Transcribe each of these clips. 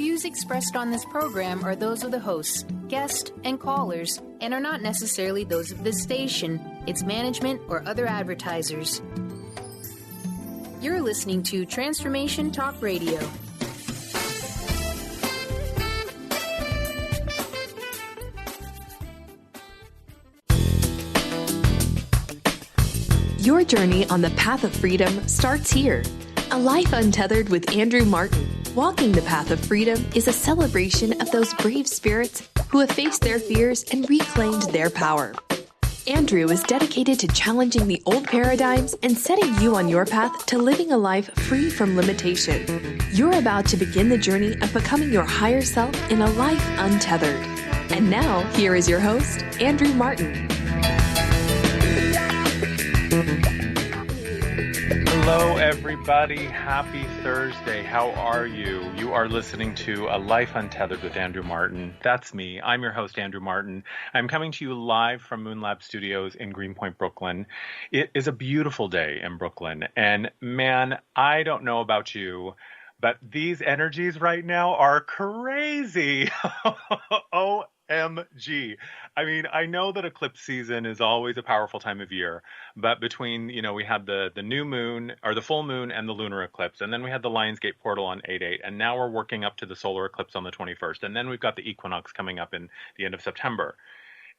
views expressed on this program are those of the hosts, guests, and callers, and are not necessarily those of this station, its management, or other advertisers. You're listening to Transformation Talk Radio. Your journey on the path of freedom starts here. A Life Untethered with Andrew Martin. Walking the path of freedom is a celebration of those brave spirits who have faced their fears and reclaimed their power. Andrew is dedicated to challenging the old paradigms and setting you on your path to living a life free from limitation. You're about to begin the journey of becoming your higher self in a life untethered. And now, here is your host, Andrew Martin. Hello, everybody. Happy Thursday. How are you? You are listening to A Life Untethered with Andrew Martin. That's me. I'm your host, Andrew Martin. I'm coming to you live from Moon Lab Studios in Greenpoint, Brooklyn. It is a beautiful day in Brooklyn. And man, I don't know about you, but these energies right now are crazy. OMG. I mean, I know that eclipse season is always a powerful time of year, but between, we had the new moon or the full moon and the lunar eclipse, and then we had the Lionsgate portal on 8/8, and now we're working up to the solar eclipse on the 21st, and then we've got the equinox coming up in the end of September.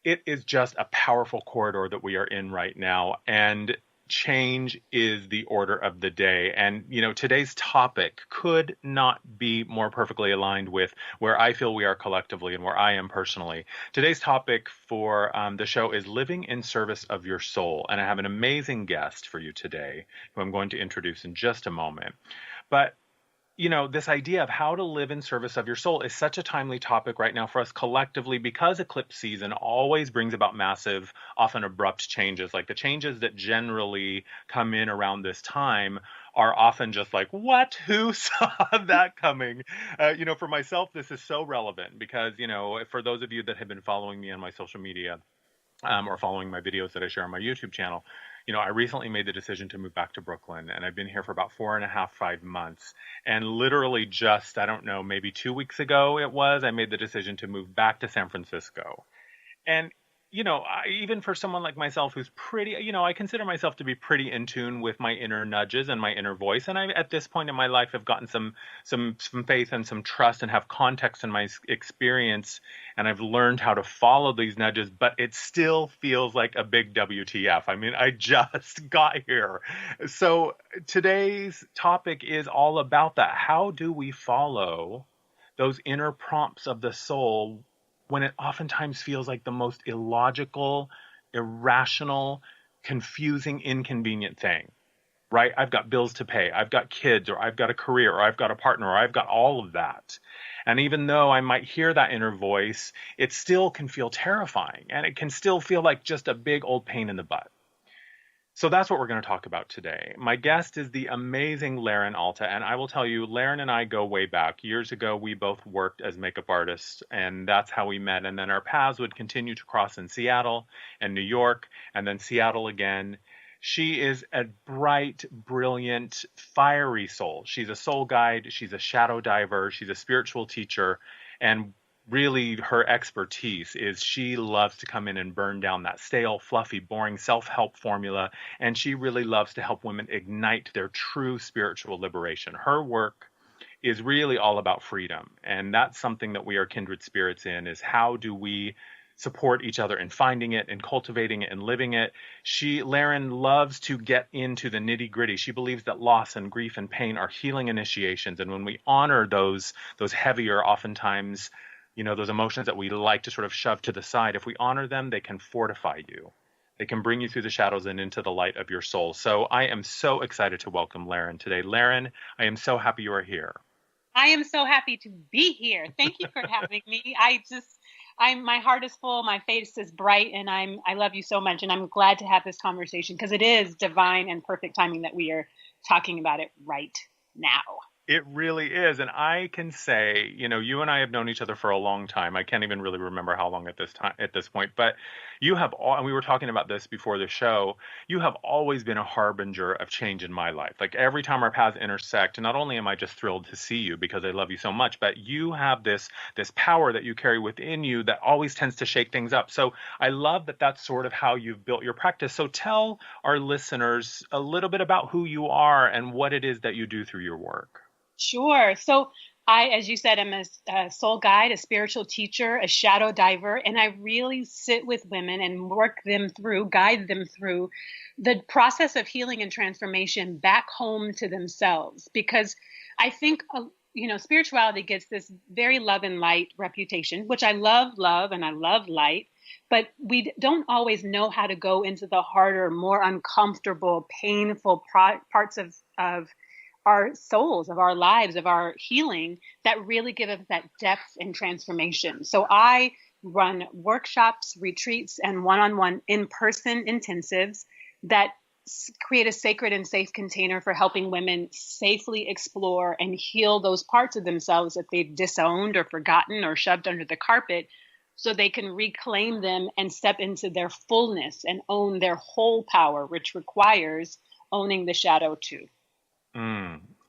It is just a powerful corridor that we are in right now, and change is the order of the day. And, today's topic could not be more perfectly aligned with where I feel we are collectively and where I am personally. Today's topic for the show is living in service of your soul. And I have an amazing guest for you today who I'm going to introduce in just a moment. But this idea of how to live in service of your soul is such a timely topic right now for us collectively, because eclipse season always brings about massive, often abrupt changes. Like the changes that generally come in around this time are often just like, what? Who saw that coming? For myself, this is so relevant because, for those of you that have been following me on my social media or following my videos that I share on my YouTube channel, I recently made the decision to move back to Brooklyn, and I've been here for about 4.5, 5 months. And literally just, I don't know, maybe 2 weeks ago I made the decision to move back to San Francisco. And, even for someone like myself who's pretty, I consider myself to be pretty in tune with my inner nudges and my inner voice. And I, at this point in my life, have gotten some faith and some trust and have context in my experience. And I've learned how to follow these nudges, but it still feels like a big WTF. I mean, I just got here. So today's topic is all about that. How do we follow those inner prompts of the soul when it oftentimes feels like the most illogical, irrational, confusing, inconvenient thing, right? I've got bills to pay, I've got kids, or I've got a career, or I've got a partner, or I've got all of that. And even though I might hear that inner voice, it still can feel terrifying, and it can still feel like just a big old pain in the butt. So that's what we're going to talk about today. My guest is the amazing Laren Alta, and I will tell you, Laren and I go way back. Years ago, we both worked as makeup artists, and that's how we met. And then our paths would continue to cross in Seattle and New York, and then Seattle again. She is a bright, brilliant, fiery soul. She's a soul guide. She's a shadow diver. She's a spiritual teacher, and really her expertise is she loves to come in and burn down that stale, fluffy, boring self-help formula, and she really loves to help women ignite their true spiritual liberation. Her work is really all about freedom, and that's something that we are kindred spirits in, is how do we support each other in finding it and cultivating it and living it. Laren loves to get into the nitty gritty. She believes that loss and grief and pain are healing initiations, and when we honor those heavier, oftentimes those emotions that we like to sort of shove to the side, if we honor them, they can fortify you. They can bring you through the shadows and into the light of your soul. So I am so excited to welcome Laren today. Laren, I am so happy you are here. I am so happy to be here. Thank you for having me. My heart is full, my face is bright, and I love you so much. And I'm glad to have this conversation because it is divine and perfect timing that we are talking about it right now. It really is. And I can say, you and I have known each other for a long time. I can't even really remember how long at this point, but you have all, and we were talking about this before the show, you have always been a harbinger of change in my life. Like every time our paths intersect, not only am I just thrilled to see you because I love you so much, but you have this power that you carry within you that always tends to shake things up. So I love that that's sort of how you've built your practice. So tell our listeners a little bit about who you are and what it is that you do through your work. Sure. So as you said, I'm a soul guide, a spiritual teacher, a shadow diver, and I really sit with women and guide them through the process of healing and transformation back home to themselves. Because I think, spirituality gets this very love and light reputation, which I love, and I love light. But we don't always know how to go into the harder, more uncomfortable, painful parts of our souls, of our lives, of our healing that really give us that depth and transformation. So I run workshops, retreats, and one-on-one in-person intensives that create a sacred and safe container for helping women safely explore and heal those parts of themselves that they've disowned or forgotten or shoved under the carpet, so they can reclaim them and step into their fullness and own their whole power, which requires owning the shadow too.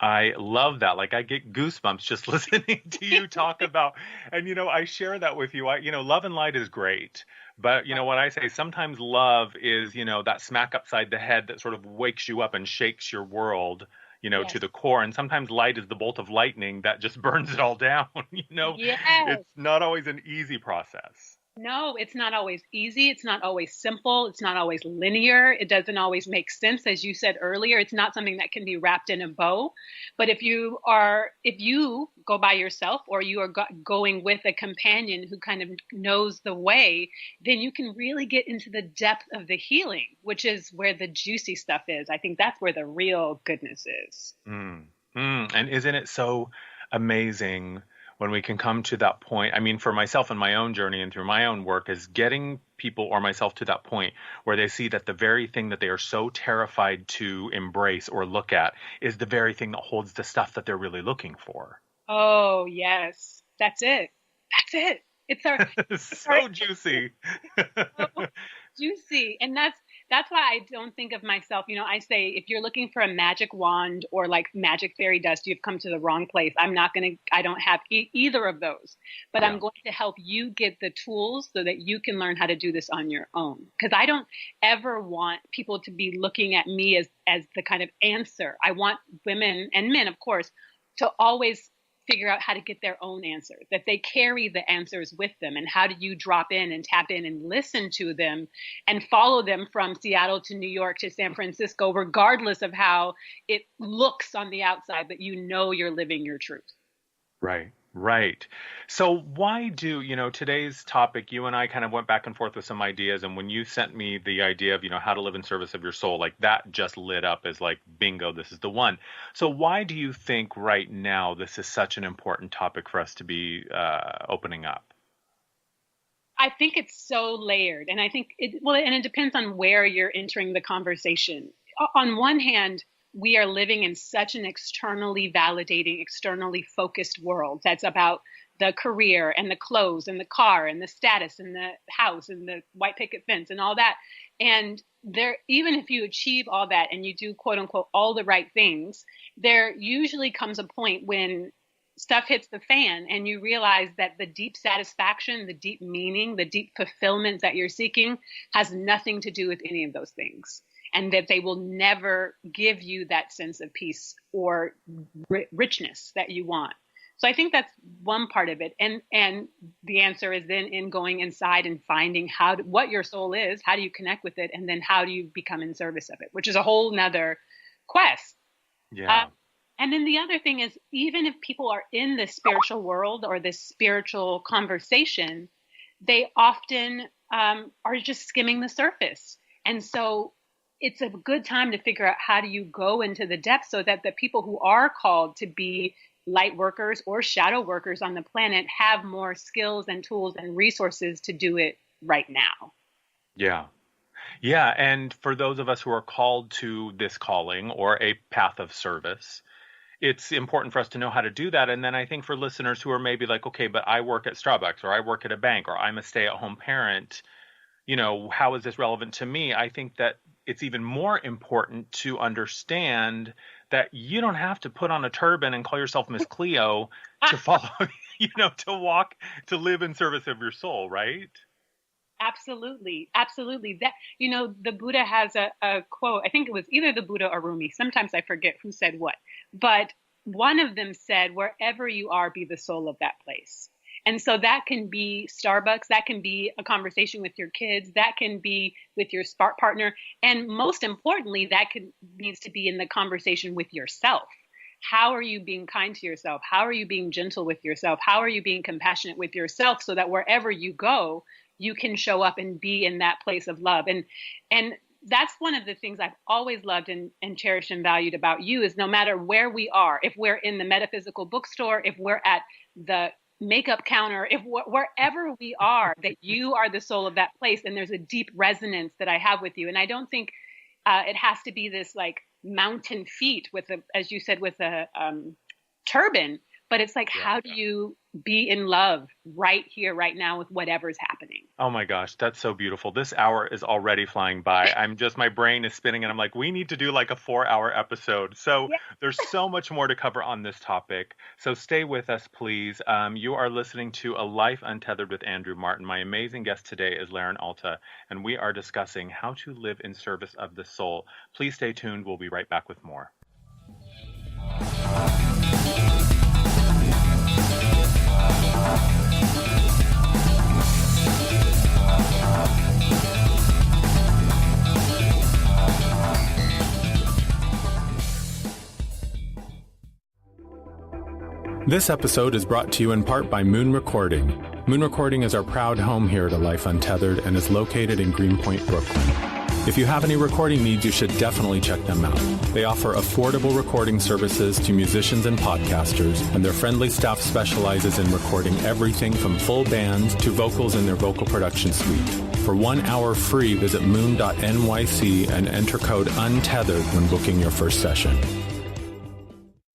I love that. Like I get goosebumps just listening to you talk about, and I share that with you. Love and light is great, but what I say, sometimes love is, that smack upside the head that sort of wakes you up and shakes your world, Yes. to the core. And sometimes light is the bolt of lightning that just burns it all down. Yes. It's not always an easy process. No, it's not always easy. It's not always simple. It's not always linear. It doesn't always make sense. As you said earlier, it's not something that can be wrapped in a bow. But if you go by yourself, or you are going with a companion who kind of knows the way, then you can really get into the depth of the healing, which is where the juicy stuff is. I think that's where the real goodness is. And isn't it so amazing when we can come to that point? I mean, for myself and my own journey and through my own work, is getting people or myself to that point where they see that the very thing that they are so terrified to embrace or look at is the very thing that holds the stuff that they're really looking for. Oh, yes. That's it. That's it. It's so juicy. So juicy. And that's why I don't think of myself, I say, if you're looking for a magic wand or like magic fairy dust, you've come to the wrong place. I don't have either of those, but I'm going to help you get the tools so that you can learn how to do this on your own. Because I don't ever want people to be looking at me as the kind of answer. I want women and men, of course, to always figure out how to get their own answers, that they carry the answers with them. And how do you drop in and tap in and listen to them and follow them from Seattle to New York to San Francisco, regardless of how it looks on the outside, but you're living your truth. Right. So why today's topic, you and I kind of went back and forth with some ideas. And when you sent me the idea of, how to live in service of your soul, like that just lit up as like, bingo, this is the one. So why do you think right now this is such an important topic for us to be opening up? I think it's so layered. And I think it depends on where you're entering the conversation. On one hand, we are living in such an externally validating, externally focused world that's about the career and the clothes and the car and the status and the house and the white picket fence and all that. And even if you achieve all that and you do, quote unquote, all the right things, there usually comes a point when stuff hits the fan and you realize that the deep satisfaction, the deep meaning, the deep fulfillment that you're seeking has nothing to do with any of those things. And that they will never give you that sense of peace or richness that you want. So I think that's one part of it. And the answer is then in going inside and finding what your soul is, how do you connect with it, and then how do you become in service of it, which is a whole nother quest. Yeah. And then the other thing is, even if people are in this spiritual world or this spiritual conversation, they often are just skimming the surface. And so it's a good time to figure out how do you go into the depths so that the people who are called to be light workers or shadow workers on the planet have more skills and tools and resources to do it right now. Yeah. Yeah. And for those of us who are called to this calling or a path of service, it's important for us to know how to do that. And then I think for listeners who are maybe like, okay, but I work at Starbucks, or I work at a bank, or I'm a stay-at-home parent, how is this relevant to me? I think that it's even more important to understand that you don't have to put on a turban and call yourself Miss Cleo to follow, to walk, to live in service of your soul, right? Absolutely. Absolutely. That, the Buddha has a quote. I think it was either the Buddha or Rumi. Sometimes I forget who said what, but one of them said, wherever you are, be the soul of that place. And so that can be Starbucks. That can be a conversation with your kids. That can be with your spark partner. And most importantly, that needs to be in the conversation with yourself. How are you being kind to yourself? How are you being gentle with yourself? How are you being compassionate with yourself so that wherever you go, you can show up and be in that place of love? And that's one of the things I've always loved and cherished and valued about you is no matter where we are, if we're in the metaphysical bookstore, if we're at the makeup counter, if wherever we are, that you are the soul of that place. And there's a deep resonance that I have with you. And I don't think it has to be this like mountain feat with as you said, with a turban, but it's like, how do you be in love right here, right now with whatever's happening? Oh my gosh, that's so beautiful. This hour is already flying by. My brain is spinning and I'm like, we need to do like a 4-hour episode. So there's so much more to cover on this topic. So stay with us, please. You are listening to A Life Untethered with Andrew Martin. My amazing guest today is Laren Alta, and we are discussing how to live in service of the soul. Please stay tuned. We'll be right back with more. This episode is brought to you in part by Moon Recording. Moon Recording is our proud home here at A Life Untethered and is located in Greenpoint, Brooklyn. If you have any recording needs, you should definitely check them out. They offer affordable recording services to musicians and podcasters, and their friendly staff specializes in recording everything from full bands to vocals in their vocal production suite. For 1 hour free, visit moon.nyc and enter code UNTETHERED when booking your first session.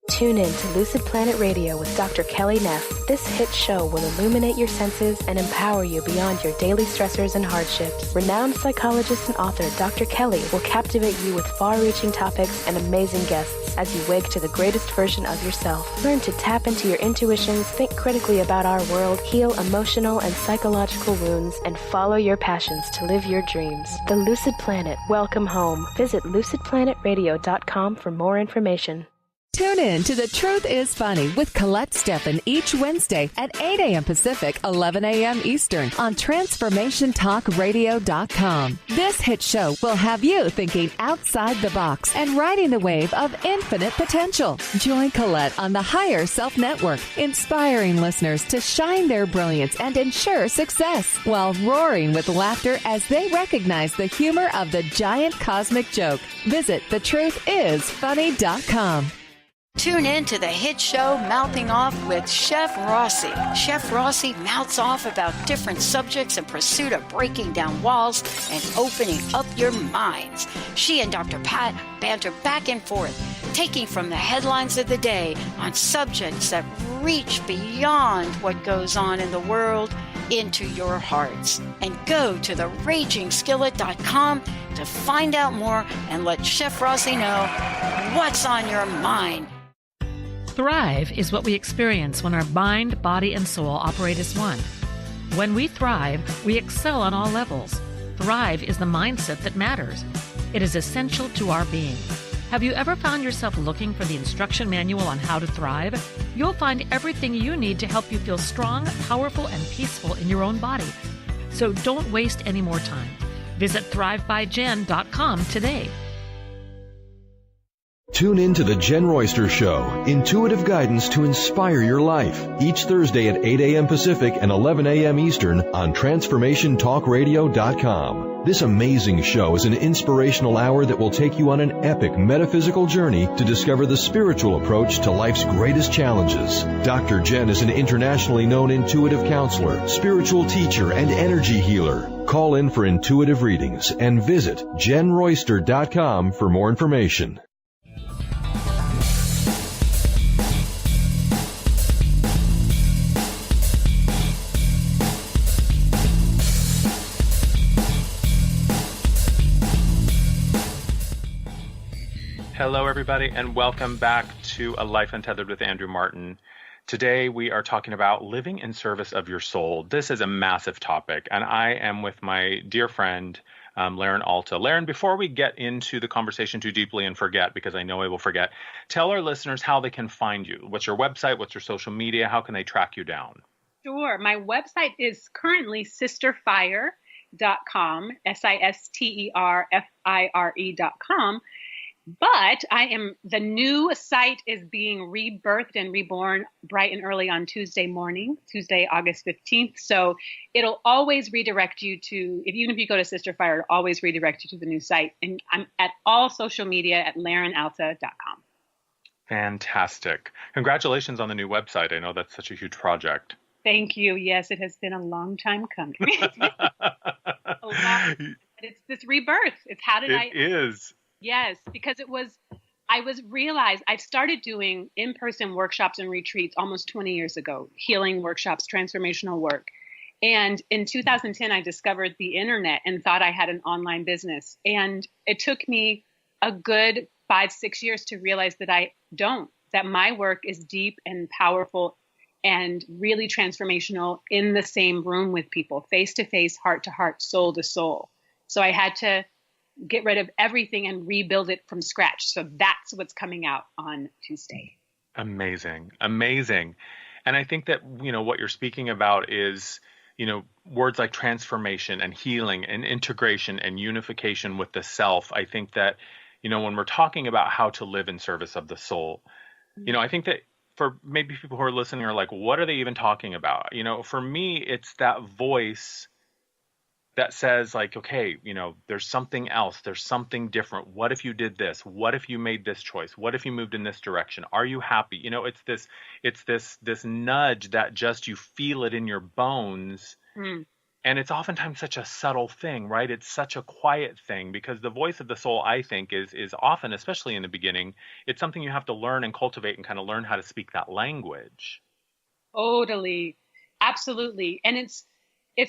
Tune in to Lucid Planet Radio with Dr. Kelly Neff. This hit show will illuminate your senses and empower you beyond your daily stressors and hardships. Renowned psychologist and author Dr. Kelly will captivate you with far-reaching topics and amazing guests as you wake to the greatest version of yourself. Learn to tap into your intuitions, think critically about our world, heal emotional and psychological wounds, and follow your passions to live your dreams. The Lucid Planet. Welcome home. Visit lucidplanetradio.com for more information. Tune in to The Truth is Funny with Colette Steffen each Wednesday at 8 a.m. Pacific, 11 a.m. Eastern on TransformationTalkRadio.com. This hit show will have you thinking outside the box and riding the wave of infinite potential. Join Colette on the Higher Self Network, inspiring listeners to shine their brilliance and ensure success while roaring with laughter as they recognize the humor of the giant cosmic joke. Visit TheTruthIsFunny.com. Tune in to the hit show Mouthing Off with Chef Rossi. Chef Rossi mouths off about different subjects in pursuit of breaking down walls and opening up your minds. She and Dr. Pat banter back and forth, taking from the headlines of the day on subjects that reach beyond what goes on in the world into your hearts. And go to theragingskillet.com to find out more and let Chef Rossi know what's on your mind. Thrive is what we experience when our mind, body, and soul operate as one. When we thrive, we excel on all levels. Thrive is the mindset that matters. It is essential to our being. Have you ever found yourself looking for the instruction manual on how to thrive? You'll find everything you need to help you feel strong, powerful, and peaceful in your own body. So don't waste any more time. Visit thrivebyjen.com today. Tune in to The Jen Royster Show, intuitive guidance to inspire your life, each Thursday at 8 a.m. Pacific and 11 a.m. Eastern on TransformationTalkRadio.com. This amazing show is an inspirational hour that will take you on an epic metaphysical journey to discover the spiritual approach to life's greatest challenges. Dr. Jen is an internationally known intuitive counselor, spiritual teacher, and energy healer. Call in for intuitive readings and visit JenRoyster.com for more information. Hello, everybody, and welcome back to A Life Untethered with Andrew Martin. Today, we are talking about living in service of your soul. This is a massive topic, and I am with my dear friend, Laren Alta. Laren, before we get into the conversation too deeply and forget, because I know I will forget, tell our listeners how they can find you. What's your website? What's your social media? How can they track you down? Sure. My website is currently sisterfire.com, sisterfire.com. But the new site is being rebirthed and reborn bright and early on Tuesday morning, Tuesday, August 15th. So it'll always redirect you to, even if you go to Sister Fire, it'll always redirect you to the new site. And I'm at all social media at larenalta.com. Fantastic. Congratulations on the new website. I know that's such a huge project. Thank you. Yes, it has been a long time coming. It's this rebirth. It's It is. Yes, because I started doing in-person workshops and retreats almost 20 years ago, healing workshops, transformational work. And in 2010, I discovered the internet and thought I had an online business. And it took me a good 5-6 years to realize that I don't, that my work is deep and powerful and really transformational in the same room with people, face to face, heart to heart, soul to soul. So I had to get rid of everything and rebuild it from scratch. So that's what's coming out on Tuesday. Amazing. Amazing. And I think that, what you're speaking about is, words like transformation and healing and integration and unification with the self. I think that, when we're talking about how to live in service of the soul, I think that for maybe people who are listening are like, what are they even talking about? For me, it's that voice that says like, okay, there's something else. There's something different. What if you did this? What if you made this choice? What if you moved in this direction? Are you happy? It's this nudge that just you feel it in your bones. And it's oftentimes such a subtle thing, right? It's such a quiet thing because the voice of the soul, I think, is often, especially in the beginning, it's something you have to learn and cultivate and kind of learn how to speak that language. Totally. Absolutely. And it's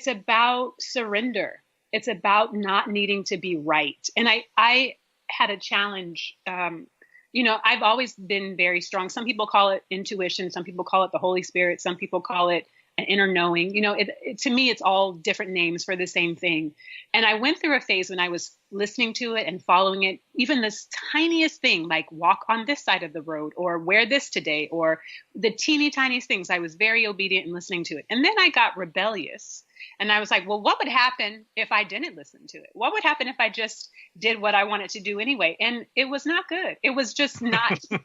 about surrender. It's about not needing to be right. And I had a challenge. I've always been very strong. Some people call it intuition. Some people call it the Holy Spirit. Some people call it an inner knowing. To me, it's all different names for the same thing. And I went through a phase when I was listening to it and following it, even this tiniest thing, like walk on this side of the road or wear this today, or the teeny tiniest things. I was very obedient in listening to it. And then I got rebellious. And I was like, well, what would happen if I didn't listen to it? What would happen if I just did what I wanted to do anyway? And it was not good. It was just not, it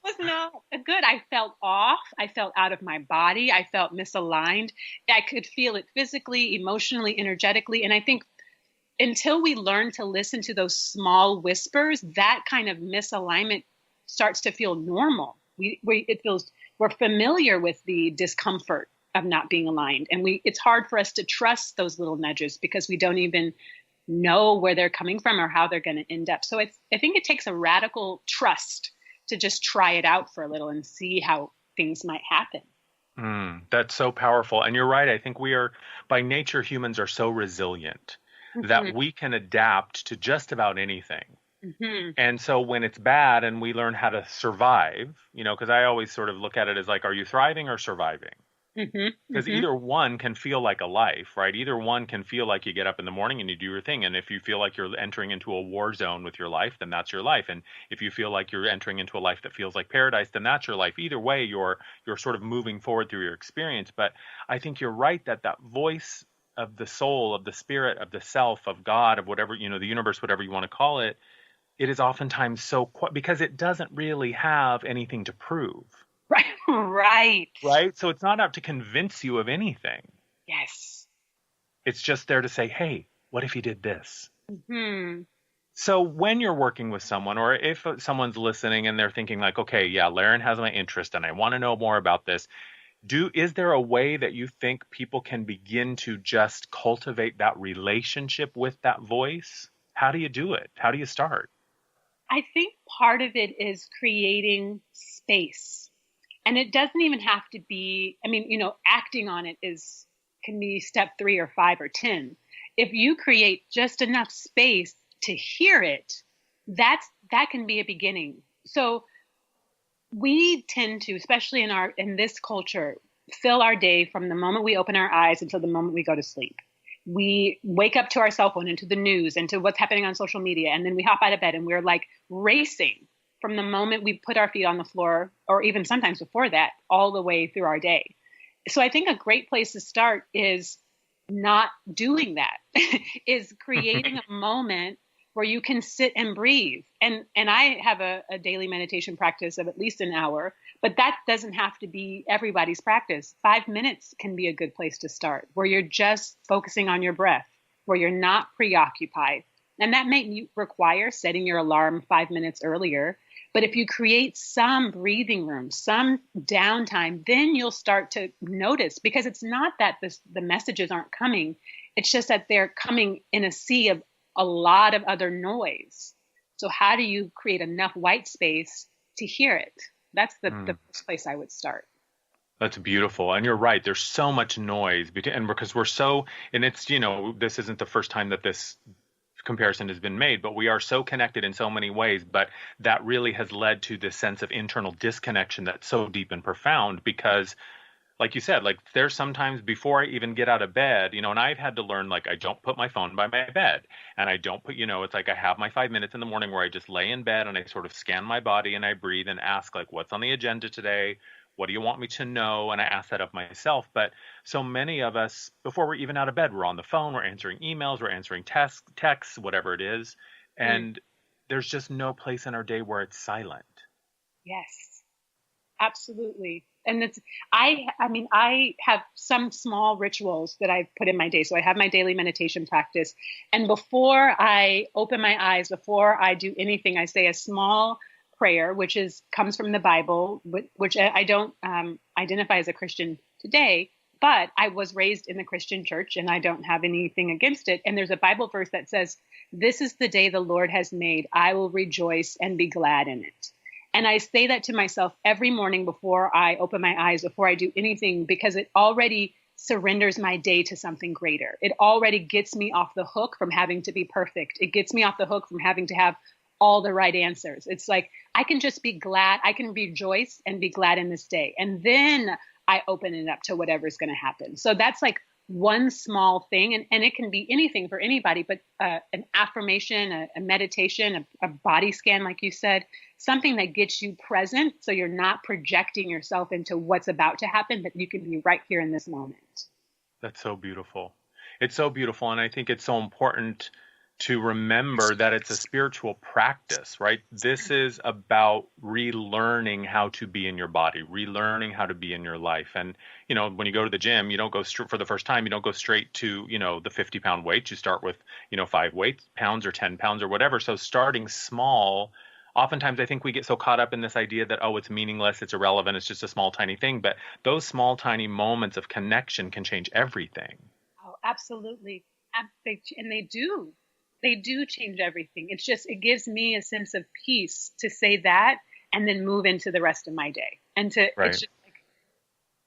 was not good. I felt off. I felt out of my body. I felt misaligned. I could feel it physically, emotionally, energetically. And I think until we learn to listen to those small whispers, that kind of misalignment starts to feel normal. We're familiar with the discomfort of not being aligned. And it's hard for us to trust those little nudges because we don't even know where they're coming from or how they're going to end up. So I think it takes a radical trust to just try it out for a little and see how things might happen. That's so powerful. And you're right. I think by nature, humans are so resilient that we can adapt to just about anything. And so when it's bad and we learn how to survive, because I always sort of look at it as like, are you thriving or surviving? Because either one can feel like a life, right? Either one can feel like you get up in the morning and you do your thing. And if you feel like you're entering into a war zone with your life, then that's your life. And if you feel like you're entering into a life that feels like paradise, then that's your life. Either way, you're sort of moving forward through your experience. But I think you're right that voice of the soul, of the spirit, of the self, of God, of whatever, the universe, whatever you want to call it, it is oftentimes because it doesn't really have anything to prove. Right. So it's not out to convince you of anything. Yes. It's just there to say, hey, what if you did this? So when you're working with someone, or if someone's listening and they're thinking like, okay, yeah, Laren has my interest and I want to know more about this. Is there a way that you think people can begin to just cultivate that relationship with that voice? How do you do it? How do you start? I think part of it is creating space. And it doesn't even have to be, acting on it can be step 3 or 5 or 10. If you create just enough space to hear it, that can be a beginning. So we tend to, especially in this culture, fill our day from the moment we open our eyes until the moment we go to sleep. We wake up to our cell phone, into the news, into what's happening on social media, and then we hop out of bed and we're like racing from the moment we put our feet on the floor, or even sometimes before that, all the way through our day. So I think a great place to start is not doing that, is creating a moment where you can sit and breathe. And I have a daily meditation practice of at least an hour, but that doesn't have to be everybody's practice. 5 minutes can be a good place to start, where you're just focusing on your breath, where you're not preoccupied. And that may require setting your alarm 5 minutes earlier. But if you create some breathing room, some downtime, then you'll start to notice, because it's not that the messages aren't coming. It's just that they're coming in a sea of a lot of other noise. So how do you create enough white space to hear it? That's the first place I would start. That's beautiful. And you're right. There's so much noise. And because we're so, and it's, this isn't the first time that this comparison has been made, but we are so connected in so many ways. But that really has led to this sense of internal disconnection that's so deep and profound, because like you said, like there's sometimes before I even get out of bed, and I've had to learn, like, I don't put my phone by my bed, and I don't put, it's like I have my 5 minutes in the morning where I just lay in bed and I sort of scan my body and I breathe and ask, like, what's on the agenda today? What do you want me to know? And I ask that of myself. But so many of us, before we're even out of bed, we're on the phone, we're answering emails, we're answering texts, whatever it is. And there's just no place in our day where it's silent. Yes, absolutely. And I have some small rituals that I've put in my day. So I have my daily meditation practice. And before I open my eyes, before I do anything, I say a small prayer, which comes from the Bible, which I don't identify as a Christian today, but I was raised in the Christian church and I don't have anything against it. And there's a Bible verse that says, "This is the day the Lord has made. I will rejoice and be glad in it." And I say that to myself every morning before I open my eyes, before I do anything, because it already surrenders my day to something greater. It already gets me off the hook from having to be perfect. It gets me off the hook from having to have all the right answers. It's like, I can just be glad. I can rejoice and be glad in this day. And then I open it up to whatever's going to happen. So that's like one small thing. And it can be anything for anybody, but an affirmation, a meditation, a body scan, like you said, something that gets you present. So you're not projecting yourself into what's about to happen, but you can be right here in this moment. That's so beautiful. It's so beautiful. And I think it's so important to remember that it's a spiritual practice, right? This is about relearning how to be in your body, relearning how to be in your life. And, when you go to the gym, you don't go for the first time, you don't go straight to, the 50-pound weights. You start with, 5 pounds or 10 pounds or whatever. So starting small, oftentimes I think we get so caught up in this idea that, it's meaningless, it's irrelevant, it's just a small, tiny thing. But those small, tiny moments of connection can change everything. Oh, absolutely. And they do. They do change everything. It's just, it gives me a sense of peace to say that and then move into the rest of my day. And it's just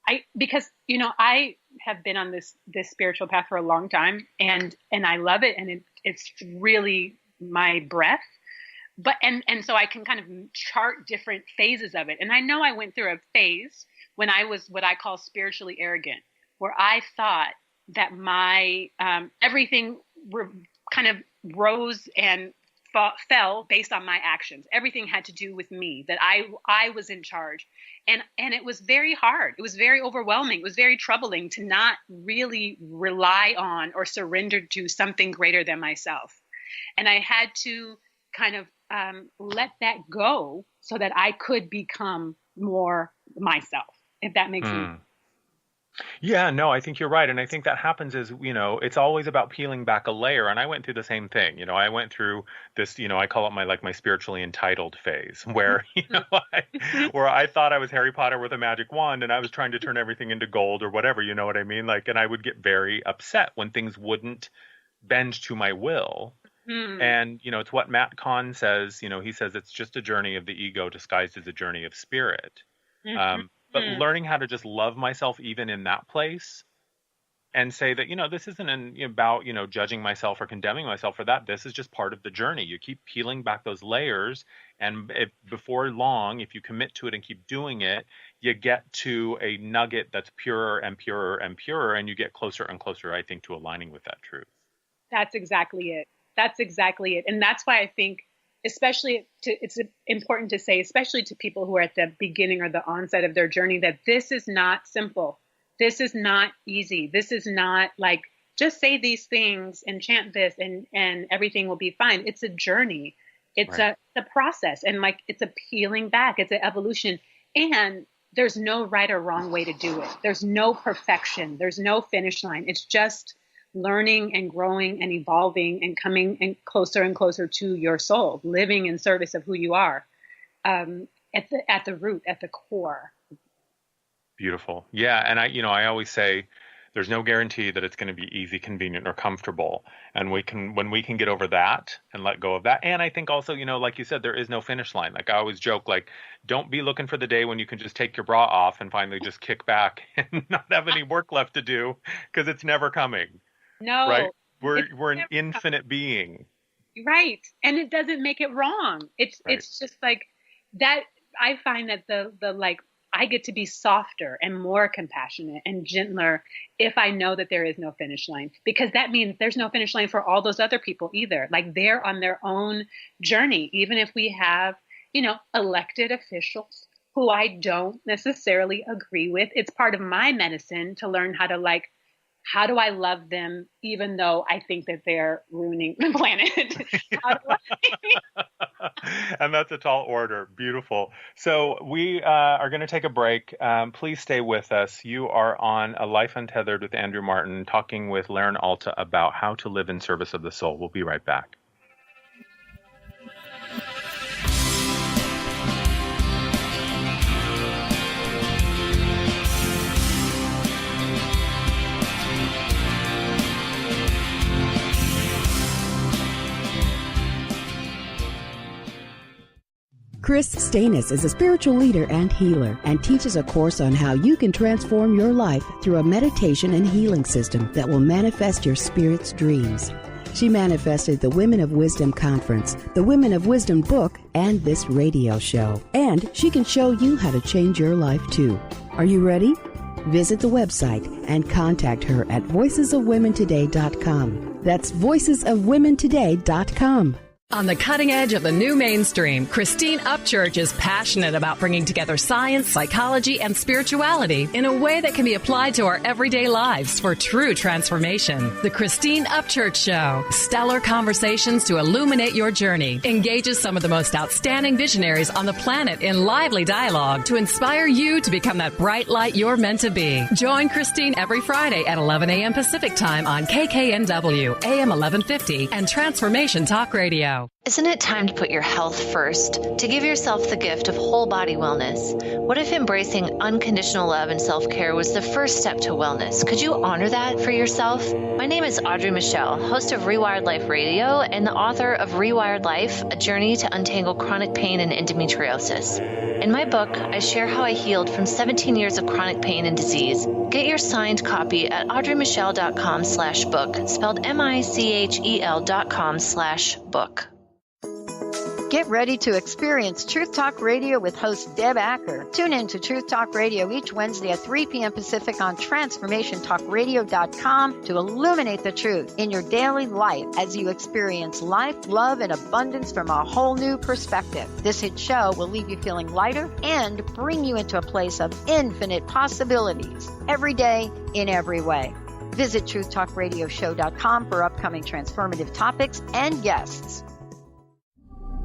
like, because I have been on this spiritual path for a long time, and I love it. And it's really my breath. But, and so I can kind of chart different phases of it. And I know I went through a phase when I was what I call spiritually arrogant, where I thought that my, everything kind of rose and fell based on my actions. Everything had to do with me, that I was in charge. And it was very hard. It was very overwhelming. It was very troubling to not really rely on or surrender to something greater than myself. And I had to kind of let that go so that I could become more myself, if that makes sense. Yeah, no, I think you're right. And I think that happens is, it's always about peeling back a layer. And I went through the same thing. I went through this, I call it my spiritually entitled phase where, where I thought I was Harry Potter with a magic wand and I was trying to turn everything into gold or whatever, you know what I mean? And I would get very upset when things wouldn't bend to my will. And, it's what Matt Kahn says, he says it's just a journey of the ego disguised as a journey of spirit. But learning how to just love myself even in that place and say that, this isn't about, judging myself or condemning myself for that. This is just part of the journey. You keep peeling back those layers. And before long, if you commit to it and keep doing it, you get to a nugget that's purer and purer and purer. And you get closer and closer, I think, to aligning with that truth. That's exactly it. And that's why I think, it's important to say, especially to people who are at the beginning or the onset of their journey, that this is not simple. This is not easy. This is not like, just say these things and chant this and everything will be fine. It's a journey. It's a process. And like, it's a peeling back. It's an evolution. And there's no right or wrong way to do it. There's no perfection. There's no finish line. It's just learning and growing and evolving and coming and closer to your soul, living in service of who you are, at the root, at the core. Beautiful. Yeah. And I always say there's no guarantee that it's going to be easy, convenient, or comfortable. And when we can get over that and let go of that. And I think also, like you said, there is no finish line. Like I always joke, like, don't be looking for the day when you can just take your bra off and finally just kick back and not have any work left to do, because it's never coming. No, right? We're an infinite being. Right. And it doesn't make it wrong. It's just like that. I find that I get to be softer and more compassionate and gentler if I know that there is no finish line, because that means there's no finish line for all those other people either. Like they're on their own journey, even if we have, elected officials who I don't necessarily agree with. It's part of my medicine to learn how do I love them, even though I think that they're ruining the planet? And that's a tall order. Beautiful. So we are going to take a break. Please stay with us. You are on A Life Untethered with Andrew Martin, talking with Laren Alta about how to live in service of the soul. We'll be right back. Chris Stanis is a spiritual leader and healer and teaches a course on how you can transform your life through a meditation and healing system that will manifest your spirit's dreams. She manifested the Women of Wisdom Conference, the Women of Wisdom book, and this radio show. And she can show you how to change your life too. Are you ready? Visit the website and contact her at voicesofwomentoday.com. That's voicesofwomentoday.com. On the cutting edge of the new mainstream, Christine Upchurch is passionate about bringing together science, psychology, and spirituality in a way that can be applied to our everyday lives for true transformation. The Christine Upchurch Show, stellar conversations to illuminate your journey, engages some of the most outstanding visionaries on the planet in lively dialogue to inspire you to become that bright light you're meant to be. Join Christine every Friday at 11 a.m. Pacific Time on KKNW, AM 1150, and Transformation Talk Radio. Isn't it time to put your health first? To give yourself the gift of whole body wellness? What if embracing unconditional love and self-care was the first step to wellness? Could you honor that for yourself? My name is Audrey Michelle, host of Rewired Life Radio and the author of Rewired Life, A Journey to Untangle Chronic Pain and Endometriosis. In my book, I share how I healed from 17 years of chronic pain and disease. Get your signed copy at audreymichelle.com/book, spelled MICHEL.com/book. Get ready to experience Truth Talk Radio with host Deb Acker. Tune in to Truth Talk Radio each Wednesday at 3 p.m. Pacific on TransformationTalkRadio.com to illuminate the truth in your daily life as you experience life, love, and abundance from a whole new perspective. This hit show will leave you feeling lighter and bring you into a place of infinite possibilities every day in every way. Visit TruthTalkRadioshow.com for upcoming transformative topics and guests.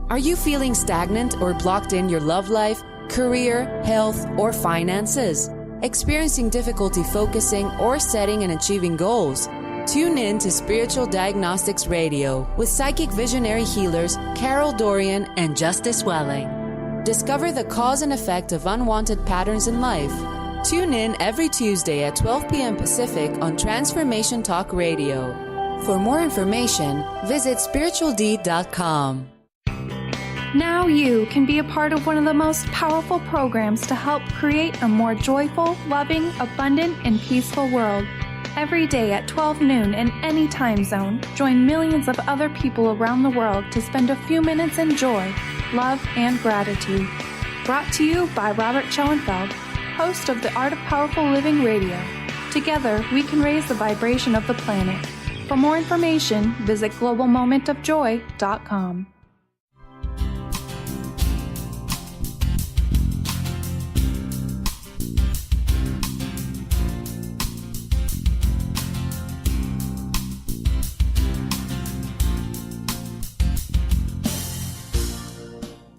Are you feeling stagnant or blocked in your love life, career, health, or finances? Experiencing difficulty focusing or setting and achieving goals? Tune in to Spiritual Diagnostics Radio with psychic visionary healers Carol Dorian and Justice Welling. Discover the cause and effect of unwanted patterns in life. Tune in every Tuesday at 12 p.m. Pacific on Transformation Talk Radio. For more information, visit spiritualdeed.com. Now you can be a part of one of the most powerful programs to help create a more joyful, loving, abundant, and peaceful world. Every day at 12 noon in any time zone, join millions of other people around the world to spend a few minutes in joy, love, and gratitude. Brought to you by Robert Schoenfeld, host of the Art of Powerful Living Radio. Together, we can raise the vibration of the planet. For more information, visit globalmomentofjoy.com.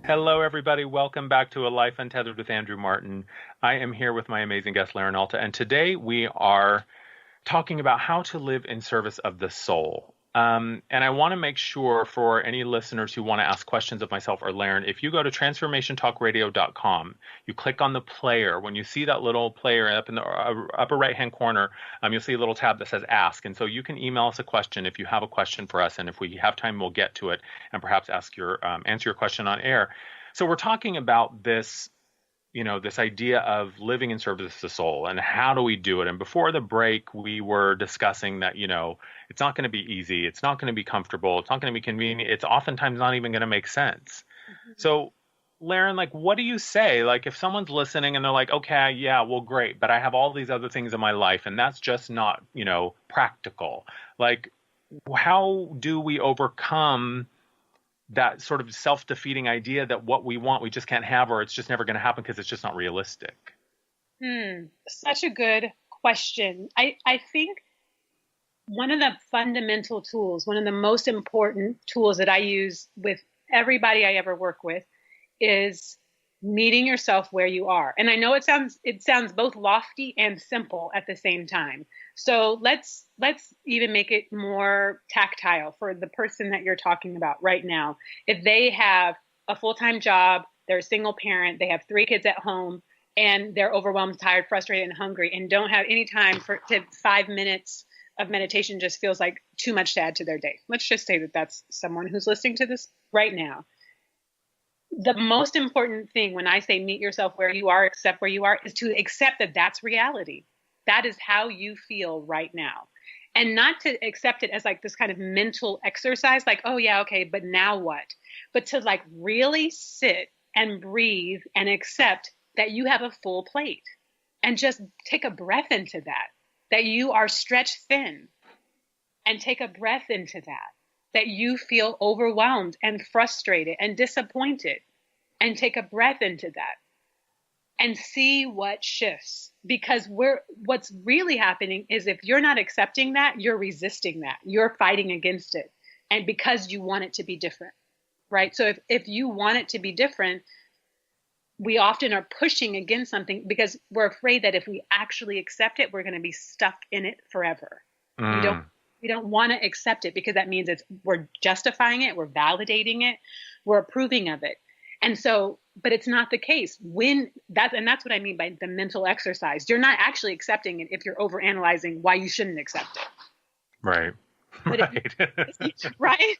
Hello, everybody. Welcome back to A Life Untethered with Andrew Martin. I am here with my amazing guest, Laren Alta, and today we are talking about how to live in service of the soul. And I want to make sure for any listeners who want to ask questions of myself or Laren, if you go to transformationtalkradio.com, you click on the player. When you see that little player up in the upper right-hand corner, you'll see a little tab that says Ask. And so you can email us a question if you have a question for us. And if we have time, we'll get to it and perhaps answer your question on air. So we're talking about this, this idea of living in service to the soul and how do we do it? And before the break, we were discussing that, it's not going to be easy. It's not going to be comfortable. It's not going to be convenient. It's oftentimes not even going to make sense. Mm-hmm. So, Laren, what do you say? If someone's listening and they're like, okay, yeah, well, great, but I have all these other things in my life and that's just not, practical. How do we overcome that sort of self-defeating idea that what we want, we just can't have, or it's just never going to happen because it's just not realistic? Such a good question. I think one of the fundamental tools, one of the most important tools that I use with everybody I ever work with is meeting yourself where you are. And I know it sounds both lofty and simple at the same time. So let's even make it more tactile for the person that you're talking about right now. If they have a full-time job, they're a single parent, they have 3 kids at home, and they're overwhelmed, tired, frustrated, and hungry, and don't have any time to 5 minutes of meditation just feels like too much to add to their day. Let's just say that that's someone who's listening to this right now. The most important thing when I say meet yourself where you are, accept where you are, is to accept that that's reality. That is how you feel right now. And not to accept it as this kind of mental exercise, oh yeah, okay, but now what? But to really sit and breathe and accept that you have a full plate and just take a breath into that you are stretched thin, and take a breath into that you feel overwhelmed and frustrated and disappointed, and take a breath into that and see what shifts. Because what's really happening is if you're not accepting that, you're resisting that, you're fighting against it. And because you want it to be different, right? So if you want it to be different, we often are pushing against something because we're afraid that if we actually accept it, we're going to be stuck in it forever. We don't want to accept it because that means we're justifying it, we're validating it, we're approving of it. And so, but it's not the case and that's what I mean by the mental exercise. You're not actually accepting it if you're overanalyzing why you shouldn't accept it. Right. Right.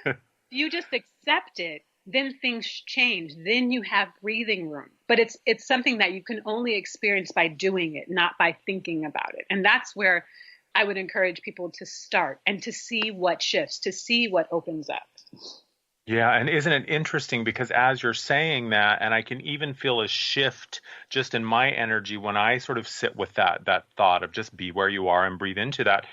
If you just accept it, then things change. Then you have breathing room. But it's something that you can only experience by doing it, not by thinking about it. And that's where I would encourage people to start and to see what shifts, to see what opens up. Yeah, and isn't it interesting because as you're saying that, and I can even feel a shift just in my energy when I sort of sit with that thought of just be where you are and breathe into that,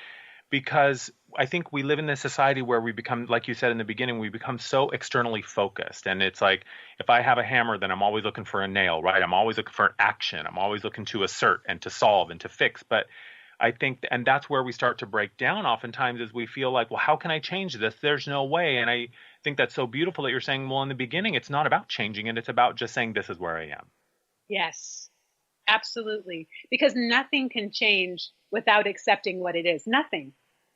because I think we live in this society where we become, like you said in the beginning, we become so externally focused. And it's like, if I have a hammer, then I'm always looking for a nail, right? I'm always looking for an action. I'm always looking to assert and to solve and to fix. But I think, and that's where we start to break down oftentimes is we feel like, well, how can I change this? There's no way. And I think that's so beautiful that you're saying, well, in the beginning, it's not about changing it. It's about just saying, this is where I am. Yes, absolutely. Because nothing can change without accepting what it is. Nothing.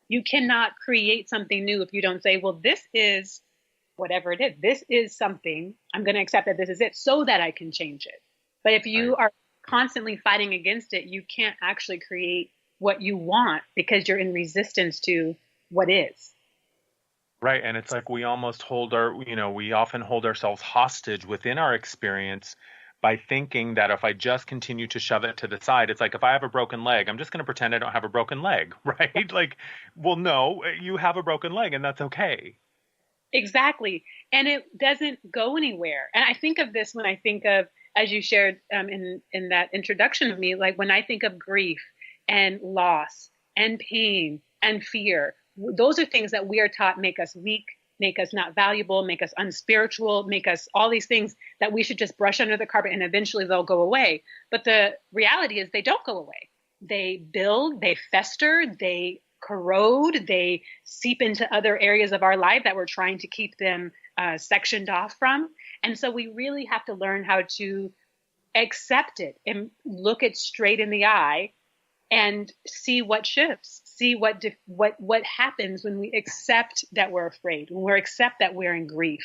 You cannot create something new if you don't say, well, this is whatever it is. This is something. I'm going to accept that this is it so that I can change it. But if you are constantly fighting against it, you can't actually create what you want because you're in resistance to what is. Right. And it's like we almost we often hold ourselves hostage within our experience by thinking that if I just continue to shove it to the side, it's like if I have a broken leg, I'm just going to pretend I don't have a broken leg, right? Like, well, no, you have a broken leg and that's okay. Exactly. And it doesn't go anywhere. And I think of this when I think of, as you shared in that introduction of me, like when I think of grief and loss and pain and fear, those are things that we are taught make us weak, make us not valuable, make us unspiritual, make us all these things that we should just brush under the carpet and eventually they'll go away. But the reality is they don't go away. They build, they fester, they corrode, they seep into other areas of our life that we're trying to keep them sectioned off from. And so we really have to learn how to accept it and look it straight in the eye and see what shifts, see what happens when we accept that we're afraid, when we accept that we're in grief,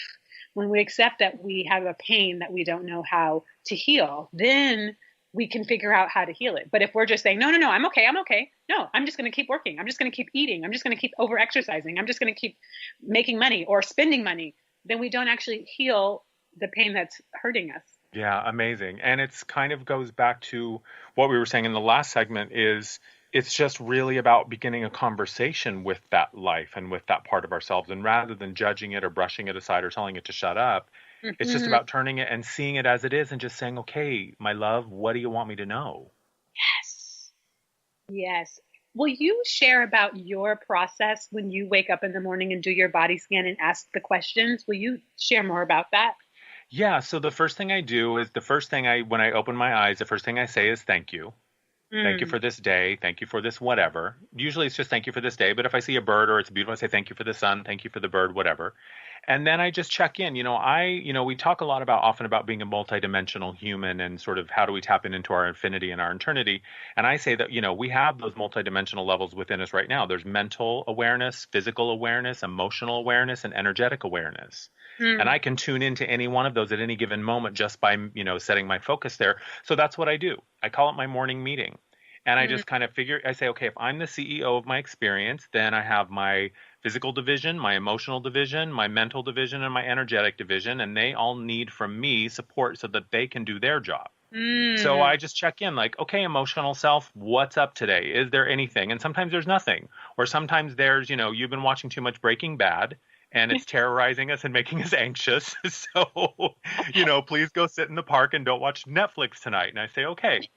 when we accept that we have a pain that we don't know how to heal. Then we can figure out how to heal it. But if we're just saying, no, I'm okay. No, I'm just going to keep working. I'm just going to keep eating. I'm just going to keep over exercising. I'm just going to keep making money or spending money. Then we don't actually heal the pain that's hurting us. Yeah, amazing. And it's kind of goes back to what we were saying in the last segment is it's just really about beginning a conversation with that life and with that part of ourselves. And rather than judging it or brushing it aside or telling it to shut up, it's just about turning it and seeing it as it is and just saying, okay, my love, what do you want me to know? Yes. Will you share about your process when you wake up in the morning and do your body scan and ask the questions? Will you share more about that? Yeah. So the first thing I do is when I open my eyes, the first thing I say is thank you. Thank you for this day. Thank you for this whatever. Usually it's just thank you for this day. But if I see a bird or it's beautiful, I say thank you for the sun. Thank you for the bird, whatever. And then I just check in. We talk a lot often about being a multidimensional human and sort of how do we tap into our infinity and our eternity. And I say that, we have those multidimensional levels within us right now. There's mental awareness, physical awareness, emotional awareness, and energetic awareness. And I can tune into any one of those at any given moment just by, setting my focus there. So that's what I do. I call it my morning meeting. And I just kind of I say, okay, if I'm the CEO of my experience, then I have my physical division, my emotional division, my mental division, and my energetic division. And they all need from me support so that they can do their job. So I just check in like, okay, emotional self, what's up today? Is there anything? And sometimes there's nothing. Or sometimes there's, you've been watching too much Breaking Bad. And it's terrorizing us and making us anxious. So, please go sit in the park and don't watch Netflix tonight. And I say, okay.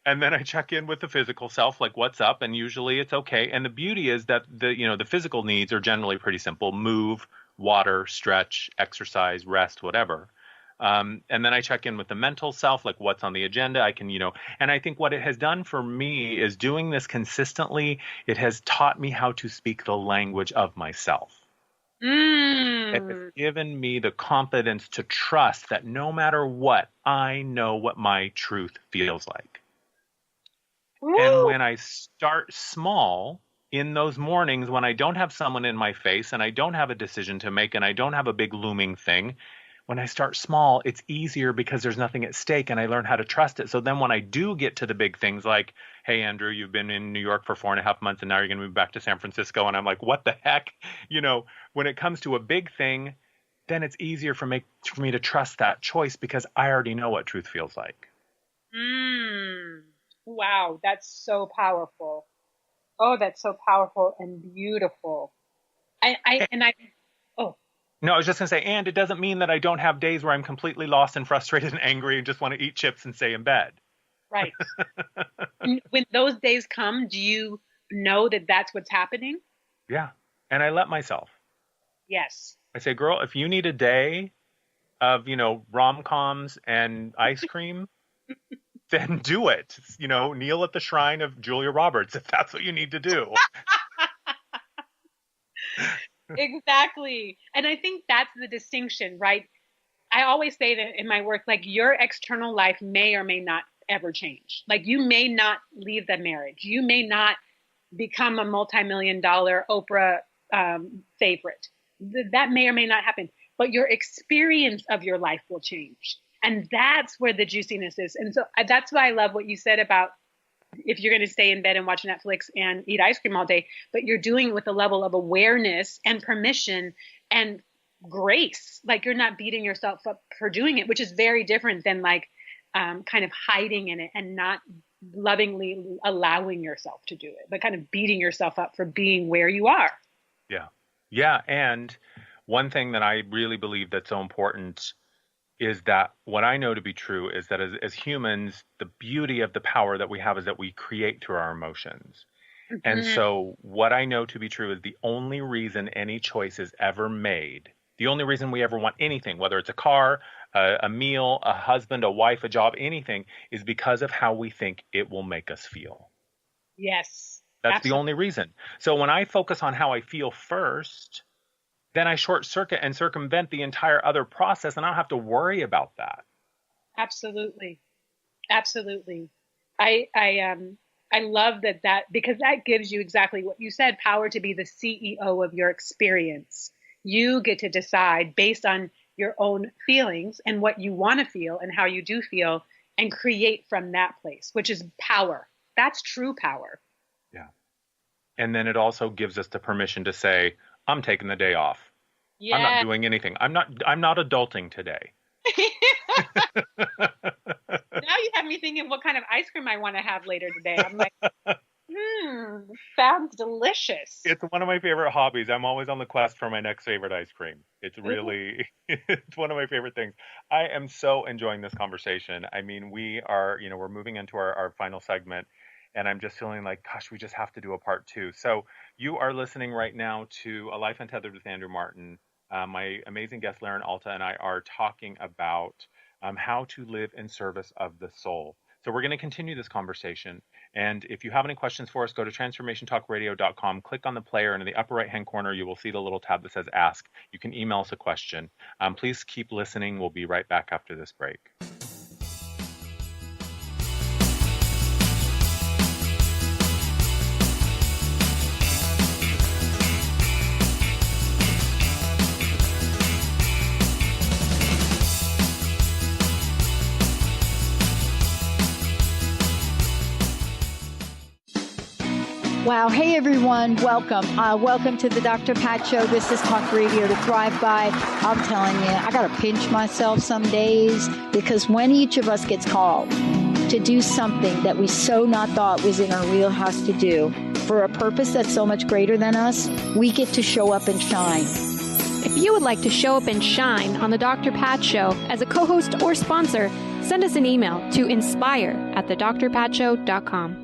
And then I check in with the physical self, like what's up? And usually it's okay. And the beauty is that the physical needs are generally pretty simple: move, water, stretch, exercise, rest, whatever. And then I check in with the mental self, like what's on the agenda. I can, and I think what it has done for me is doing this consistently. It has taught me how to speak the language of myself. It has given me the confidence to trust that no matter what, I know what my truth feels like. Ooh. And when I start small in those mornings, when I don't have someone in my face and I don't have a decision to make and I don't have a big looming thing, when I start small, it's easier because there's nothing at stake and I learn how to trust it. So then when I do get to the big things like, hey, Andrew, you've been in New York for 4.5 months and now you're going to move back to San Francisco. And I'm like, what the heck? When it comes to a big thing, then it's easier for me to trust that choice because I already know what truth feels like. Wow, that's so powerful. Oh, that's so powerful and beautiful. No, I was just going to say, and it doesn't mean that I don't have days where I'm completely lost and frustrated and angry and just want to eat chips and stay in bed. Right. When those days come, do you know that that's what's happening? Yeah. And I let myself. Yes. I say, girl, if you need a day of, rom-coms and ice cream, then do it. Kneel at the shrine of Julia Roberts if that's what you need to do. Exactly. And I think that's the distinction, right? I always say that in my work, like your external life may or may not ever change. Like you may not leave the marriage. You may not become a multi-million-dollar Oprah favorite. That may or may not happen, but your experience of your life will change. And that's where the juiciness is. And so that's why I love what you said about if you're going to stay in bed and watch Netflix and eat ice cream all day, but you're doing it with a level of awareness and permission and grace. Like you're not beating yourself up for doing it, which is very different than like, kind of hiding in it and not lovingly allowing yourself to do it, but kind of beating yourself up for being where you are. Yeah. Yeah. And one thing that I really believe that's so important is that what I know to be true is that as humans, the beauty of the power that we have is that we create through our emotions. Mm-hmm. And so what I know to be true is the only reason any choice is ever made, the only reason we ever want anything, whether it's a car, a meal, a husband, a wife, a job, anything, is because of how we think it will make us feel. Yes. That's absolutely. The only reason. So when I focus on how I feel first, then I short circuit and circumvent the entire other process, and I don't have to worry about that. Absolutely. Absolutely. I love that because that gives you exactly what you said, power to be the CEO of your experience. You get to decide based on your own feelings and what you want to feel and how you do feel and create from that place, which is power. That's true power. Yeah. And then it also gives us the permission to say, I'm taking the day off. Yeah. I'm not doing anything. I'm not adulting today. Now you have me thinking what kind of ice cream I want to have later today. I'm like, sounds delicious. It's one of my favorite hobbies. I'm always on the quest for my next favorite ice cream. It's really, it's one of my favorite things. I am so enjoying this conversation. I mean, we are, we're moving into our final segment, and I'm just feeling like, gosh, we just have to do a part 2. So you are listening right now to A Life Untethered with Andrew Martin. My amazing guest, Laren Alta, and I are talking about how to live in service of the soul. So we're going to continue this conversation. And if you have any questions for us, go to transformationtalkradio.com, click on the player, and in the upper right-hand corner, you will see the little tab that says Ask. You can email us a question. Please keep listening. We'll be right back after this break. Wow. Hey, everyone. Welcome. Welcome to the Dr. Pat Show. This is Talk Radio to Thrive By. I'm telling you, I got to pinch myself some days because when each of us gets called to do something that we so not thought was in our wheelhouse to do for a purpose that's so much greater than us, we get to show up and shine. If you would like to show up and shine on the Dr. Pat Show as a co-host or sponsor, send us an email to inspire@thedrpatshow.com.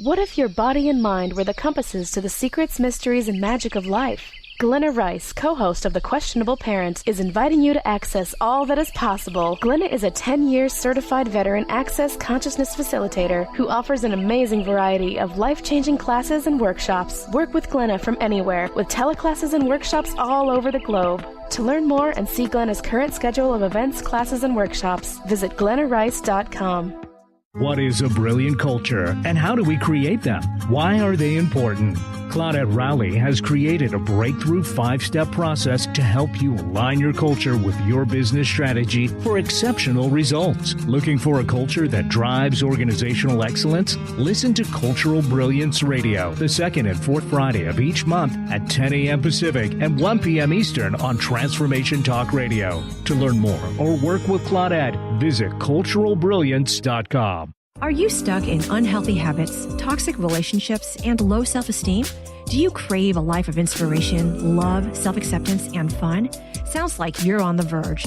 What if your body and mind were the compasses to the secrets, mysteries, and magic of life? Glenna Rice, co-host of The Questionable Parent, is inviting you to access all that is possible. Glenna is a 10-year certified veteran access consciousness facilitator who offers an amazing variety of life-changing classes and workshops. Work with Glenna from anywhere with teleclasses and workshops all over the globe. To learn more and see Glenna's current schedule of events, classes, and workshops, visit glennarice.com. What is a brilliant culture, and how do we create them? Why are they important? Claudette Rowley has created a breakthrough 5-step process to help you align your culture with your business strategy for exceptional results. Looking for a culture that drives organizational excellence? Listen to Cultural Brilliance Radio, the second and fourth Friday of each month at 10 a.m. Pacific and 1 p.m. Eastern on Transformation Talk Radio. To learn more or work with Claudette, visit culturalbrilliance.com. Are you stuck in unhealthy habits, toxic relationships, and low self-esteem? Do you crave a life of inspiration, love, self-acceptance, and fun? Sounds like you're on the verge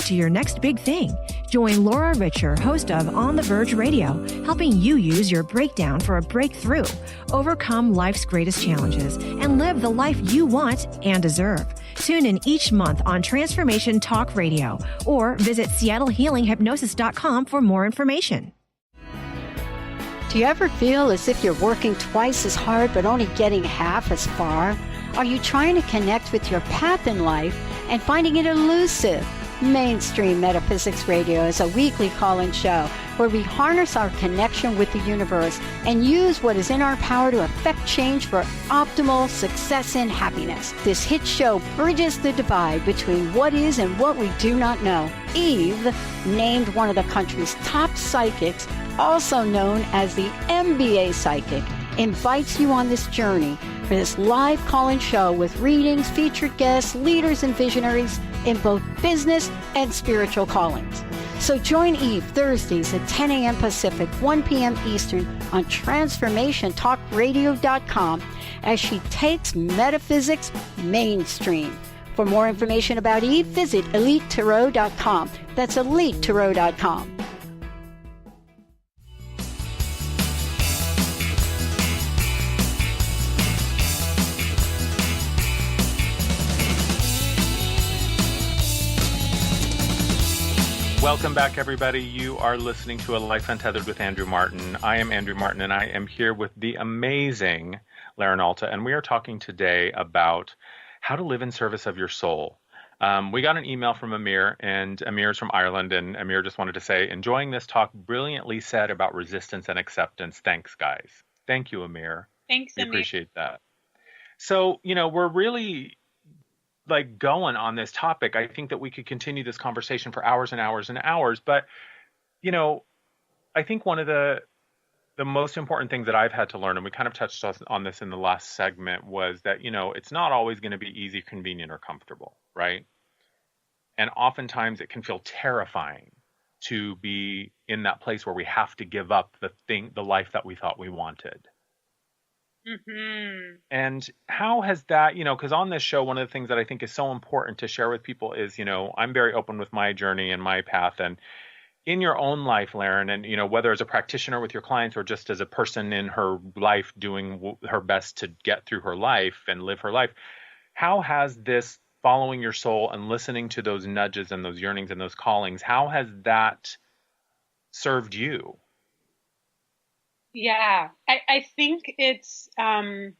to your next big thing. Join Laura Richer, host of On the Verge Radio, helping you use your breakdown for a breakthrough, overcome life's greatest challenges, and live the life you want and deserve. Tune in each month on Transformation Talk Radio or visit SeattleHealingHypnosis.com for more information. Do you ever feel as if you're working twice as hard but only getting half as far? Are you trying to connect with your path in life and finding it elusive? Mainstream Metaphysics Radio is a weekly call-in show where we harness our connection with the universe and use what is in our power to affect change for optimal success and happiness. This hit show bridges the divide between what is and what we do not know. Eve, named one of the country's top psychics, also known as the MBA Psychic, invites you on this journey for this live call-in show with readings, featured guests, leaders, and visionaries in both business and spiritual callings. So join Eve Thursdays at 10 a.m. Pacific, 1 p.m. Eastern on TransformationTalkRadio.com as she takes metaphysics mainstream. For more information about Eve, visit EliteTarot.com. That's EliteTarot.com. Welcome back, everybody. You are listening to A Life Untethered with Andrew Martin. I am Andrew Martin, and I am here with the amazing Laren Alta, and we are talking today about how to live in service of your soul. We got an email from Amir, and Amir is from Ireland, and Amir just wanted to say, enjoying this talk, brilliantly said about resistance and acceptance. Thanks, guys. Thank you, Amir. Thanks, we Amir. Appreciate that. So, we're really going on this topic. I think that we could continue this conversation for hours and hours and hours, but I think one of the most important things that I've had to learn, and we kind of touched on this in the last segment, was that it's not always going to be easy, convenient, or comfortable, right? And oftentimes it can feel terrifying to be in that place where we have to give up the life that we thought we wanted. Mm-hmm. And how has that, because on this show, one of the things that I think is so important to share with people is, I'm very open with my journey and my path. And in your own life, Laren, and, whether as a practitioner with your clients or just as a person in her life doing her best to get through her life and live her life, how has this following your soul and listening to those nudges and those yearnings and those callings, how has that served you? Yeah, I think it's how do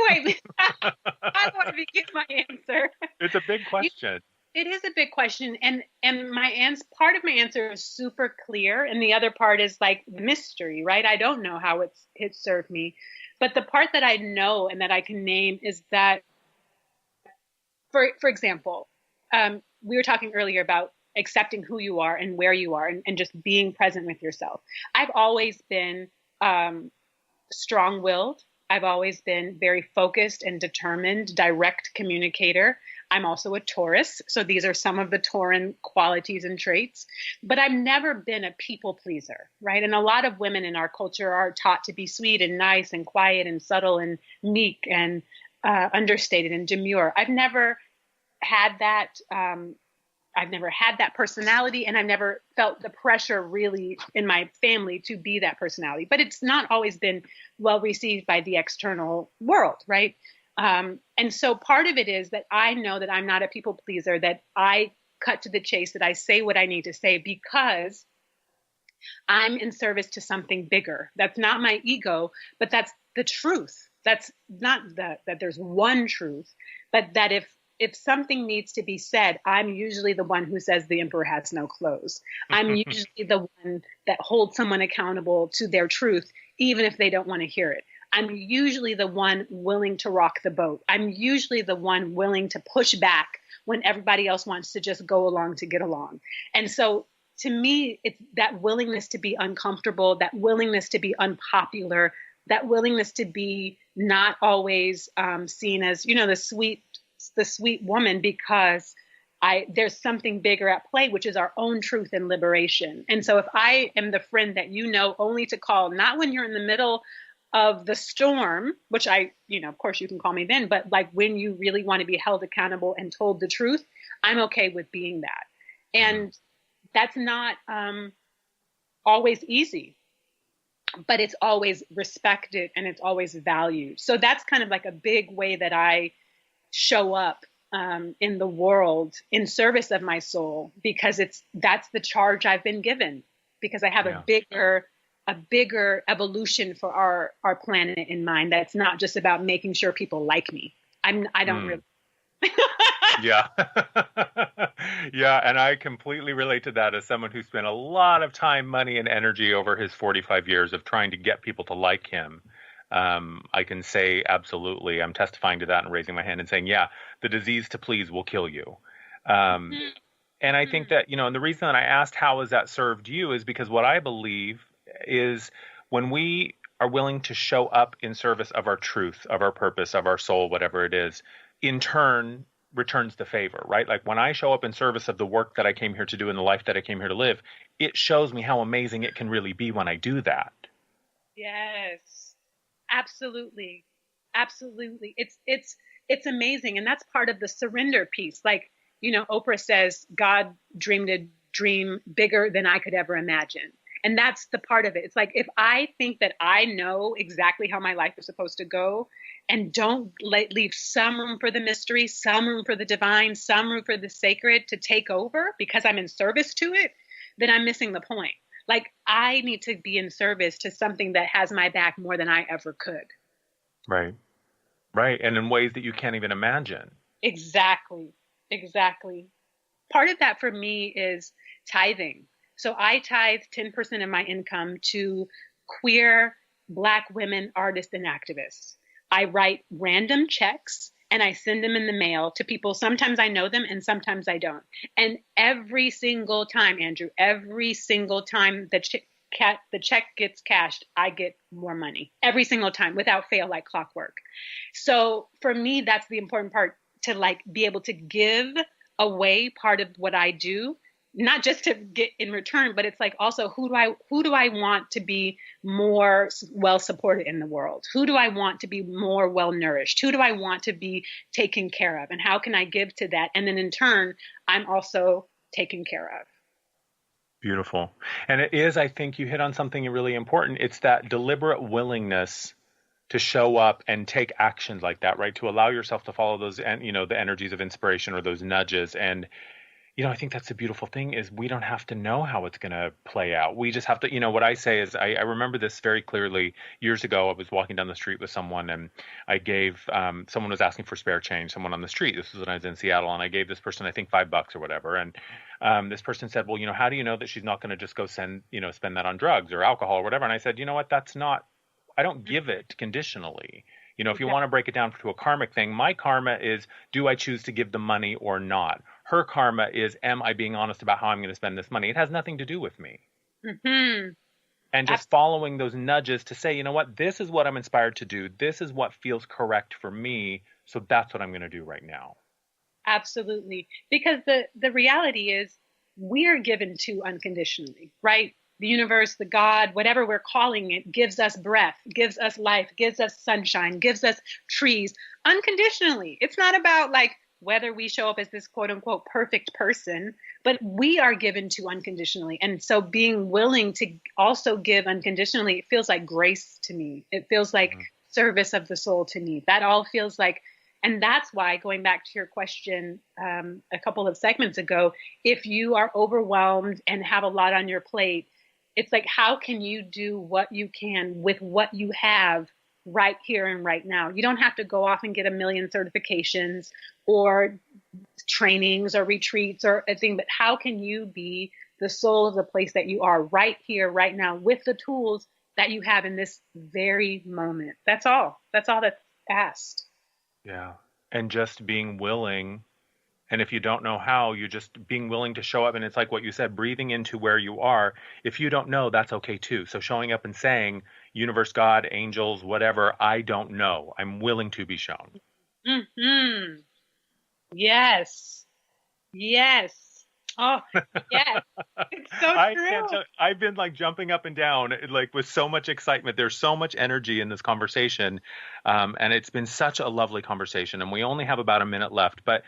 I begin my answer? It's a big question. It is a big question, and part of my answer is super clear, and the other part is like mystery, right? I don't know how it's served me, but the part that I know and that I can name is that, for example, we were talking earlier about accepting who you are and where you are and just being present with yourself. I've always been strong-willed. I've always been very focused and determined, direct communicator. I'm also a Taurus, so these are some of the Tauran qualities and traits. But I've never been a people pleaser, right? And a lot of women in our culture are taught to be sweet and nice and quiet and subtle and meek and understated and demure. I've never had that. I've never had that personality, and I've never felt the pressure really in my family to be that personality. But it's not always been well received by the external world, right? And so part of it is that I know that I'm not a people pleaser, that I cut to the chase, that I say what I need to say because I'm in service to something bigger. That's not my ego, but that's the truth. That's not that there's one truth, but that if something needs to be said, I'm usually the one who says the emperor has no clothes. I'm usually the one that holds someone accountable to their truth, even if they don't want to hear it. I'm usually the one willing to rock the boat. I'm usually the one willing to push back when everybody else wants to just go along to get along. And so to me, it's that willingness to be uncomfortable, that willingness to be unpopular, that willingness to be not always seen as, the sweet woman, because there's something bigger at play, which is our own truth and liberation. And so if I am the friend that only to call, not when you're in the middle of the storm, which of course you can call me then, but like when you really want to be held accountable and told the truth, I'm okay with being that. And that's not always easy, but it's always respected and it's always valued. So that's kind of like a big way that I show up in the world in service of my soul, because that's the charge I've been given, because I have a bigger evolution for our planet in mind. That's not just about making sure people like me. I don't really. Yeah. Yeah. And I completely relate to that as someone who spent a lot of time, money, and energy over his 45 years of trying to get people to like him. I can say absolutely, I'm testifying to that and raising my hand and saying, yeah, the disease to please will kill you. And I think that, and the reason that I asked how has that served you is because what I believe is when we are willing to show up in service of our truth, of our purpose, of our soul, whatever it is, in turn returns the favor, right? Like when I show up in service of the work that I came here to do and the life that I came here to live, it shows me how amazing it can really be when I do that. Yes, absolutely. Absolutely. It's amazing. And that's part of the surrender piece. Like, Oprah says, God dreamed a dream bigger than I could ever imagine. And that's the part of it. It's like, if I think that I know exactly how my life is supposed to go and don't leave some room for the mystery, some room for the divine, some room for the sacred to take over because I'm in service to it, then I'm missing the point. Like, I need to be in service to something that has my back more than I ever could. Right. Right. And in ways that you can't even imagine. Exactly. Part of that for me is tithing. So I tithe 10% of my income to queer Black women, artists, and activists. I write random checks and I send them in the mail to people. Sometimes I know them and sometimes I don't. And every single time, Andrew, every single time the check gets cashed, I get more money every single time without fail, like clockwork. So for me, that's the important part, to like be able to give away part of what I do, not just to get in return, but it's like also who do I want to be more well supported in the world? Who do I want to be more well nourished? Who do I want to be taken care of? And how can I give to that? And then in turn, I'm also taken care of. Beautiful. And it is, I think you hit on something really important. It's that deliberate willingness to show up and take actions like that, right? To allow yourself to follow those, and the energies of inspiration or those nudges. And, I think that's the beautiful thing is we don't have to know how it's going to play out. We just have to, what I say is I remember this very clearly years ago. I was walking down the street with someone and I gave, someone was asking for spare change, someone on the street. This was when I was in Seattle, and I gave this person, I think $5 or whatever. And this person said, well, how do you know that she's not going to just go spend that on drugs or alcohol or whatever? And I said, what, I don't give it conditionally. If you want to break it down to a karmic thing, my karma is, do I choose to give the money or not? Her karma is, am I being honest about how I'm going to spend this money? It has nothing to do with me. Mm-hmm. And just following those nudges to say, what, this is what I'm inspired to do. This is what feels correct for me. So that's what I'm going to do right now. Absolutely. Because the reality is we are given to unconditionally, right? The universe, the God, whatever we're calling it, gives us breath, gives us life, gives us sunshine, gives us trees unconditionally. It's not about like whether we show up as this quote unquote perfect person, but we are given to unconditionally. And so being willing to also give unconditionally, it feels like grace to me. It feels like service of the soul to me. That all feels like, and that's why, going back to your question a couple of segments ago, if you are overwhelmed and have a lot on your plate, it's like, how can you do what you can with what you have right here and right now? You don't have to go off and get a million certifications or trainings or retreats or a thing, but how can you be the soul of the place that you are right here, right now, with the tools that you have in this very moment? That's all. That's all that's asked. Yeah. And just being willing. And if you don't know how, you're just being willing to show up. And it's like what you said, breathing into where you are. If you don't know, that's okay too. So showing up and saying, universe, God, angels, whatever, I don't know. I'm willing to be shown. Mm-hmm. Yes. Yes. Oh, yes. It's so true. I've been like jumping up and down, like with so much excitement. There's so much energy in this conversation. And it's been such a lovely conversation. And we only have about a minute left. But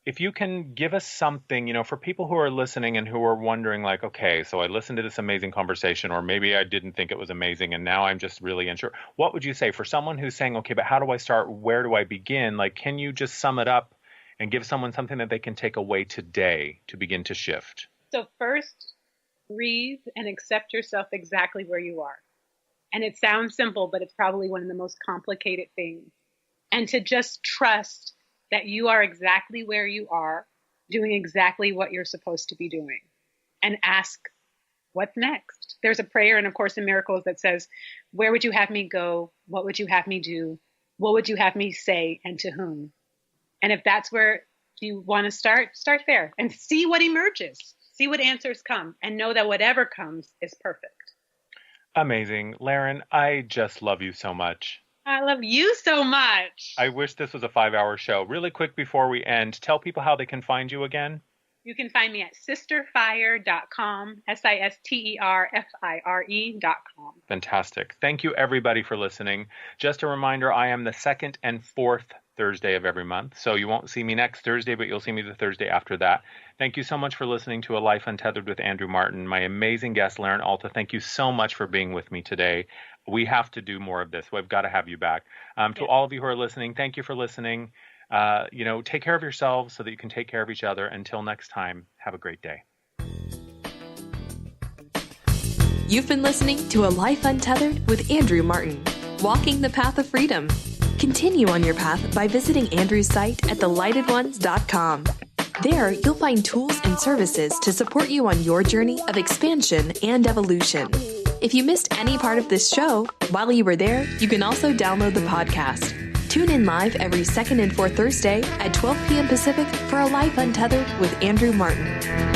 if you can give us something, for people who are listening and who are wondering like, okay, so I listened to this amazing conversation, or maybe I didn't think it was amazing and now I'm just really unsure. What would you say for someone who's saying, okay, but how do I start? Where do I begin? Like, can you just sum it up and give someone something that they can take away today to begin to shift? So first, breathe and accept yourself exactly where you are. And it sounds simple, but it's probably one of the most complicated things. And to just trust that you are exactly where you are, doing exactly what you're supposed to be doing, and ask, what's next? There's a prayer in A Course in Miracles that says, where would you have me go? What would you have me do? What would you have me say, and to whom? And if that's where you want to start there and see what emerges, see what answers come, and know that whatever comes is perfect. Amazing. Laren, I just love you so much. I love you so much. I wish this was a 5-hour show. Really quick before we end, tell people how they can find you again. You can find me at sisterfire.com, sisterfire.com. Fantastic. Thank you, everybody, for listening. Just a reminder, I am the second and fourth Thursday of every month. So you won't see me next Thursday, but you'll see me the Thursday after that. Thank you so much for listening to A Life Untethered with Andrew Martin. My amazing guest, Laren Alta, thank you so much for being with me today. We have to do more of this. We've got to have you back. To all of you who are listening, thank you for listening. Take care of yourselves so that you can take care of each other. Until next time, have a great day. You've been listening to A Life Untethered with Andrew Martin, walking the path of freedom. Continue on your path by visiting Andrew's site at thelightedones.com. There, you'll find tools and services to support you on your journey of expansion and evolution. If you missed any part of this show, while you were there, you can also download the podcast. Tune in live every second and fourth Thursday at 12 p.m. Pacific for A Life Untethered with Andrew Martin.